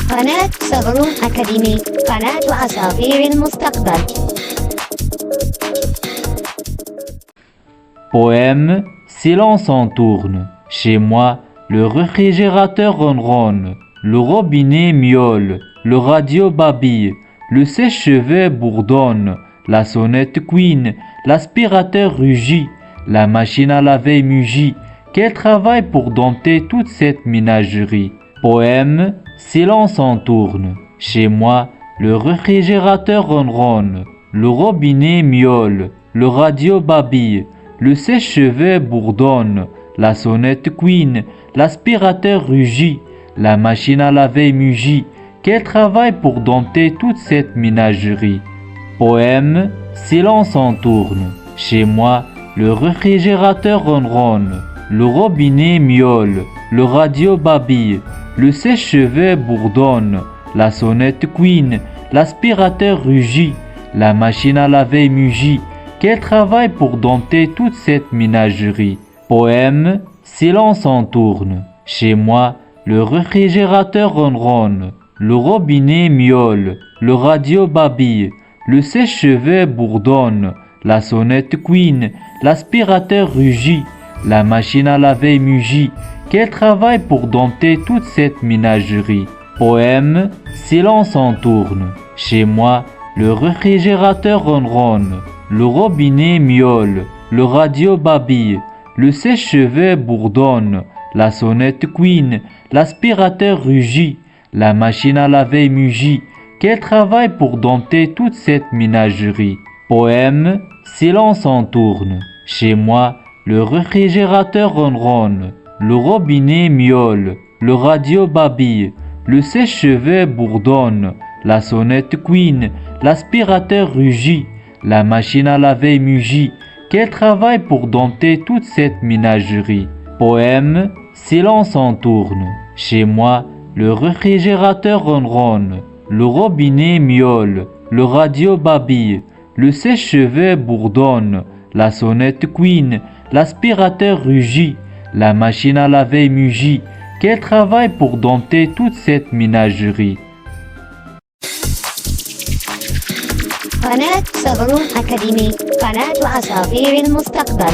قناة صغرون أكاديمي، قناة أساطير المستقبل. Poème, silence entourne. Chez moi, le réfrigérateur ronronne, le robinet miaule, le radio babille, le sèche-cheveux bourdonne, la sonnette couine, l'aspirateur rugit, la machine à laver mugit. Quel travail pour dompter toute cette ménagerie. Poème, silence entourne. Chez moi, le réfrigérateur ronronne, le robinet miaule, le radio babille, le sèche-cheveux bourdonne, la sonnette couine, l'aspirateur rugit, la machine à laver mugit. Quel travail pour dompter toute cette ménagerie. Poème, silence entourne. Chez moi, le réfrigérateur ronronne, le robinet miaule, le radio babille, le sèche-cheveux bourdonne, la sonnette couine, l'aspirateur rugit, la machine à laver mugit. Quel travail pour dompter toute cette ménagerie. Poème, silence entourne. Chez moi, le réfrigérateur ronronne, le robinet miaule, le radio babille, le sèche-cheveux bourdonne, la sonnette couine, l'aspirateur rugit, la machine à laver mugit. Quel travail pour dompter toute cette ménagerie. Poème, silence entourne. Chez moi, le réfrigérateur ronronne, le robinet miaule, le radio babille, le sèche-cheveux bourdonne, la sonnette couine, l'aspirateur rugit, la machine à laver mugit. Quel travail pour dompter toute cette ménagerie. Poème, silence entourne. Chez moi, le réfrigérateur ronronne, le robinet miaule, le radio babille, le sèche-cheveux bourdonne, la sonnette couine, l'aspirateur rugit, la machine à laver mugit. Quel travail pour dompter toute cette ménagerie. Poème, silence entourne. Chez moi, le réfrigérateur ronronne, le robinet miaule, le radio babille, le sèche-cheveux bourdonne, la sonnette couine, l'aspirateur rugit, la machine à laver mugit. Quel travail pour dompter toute cette ménagerie. قناة صغرون أكاديمي، قناة أساطير المستقبل.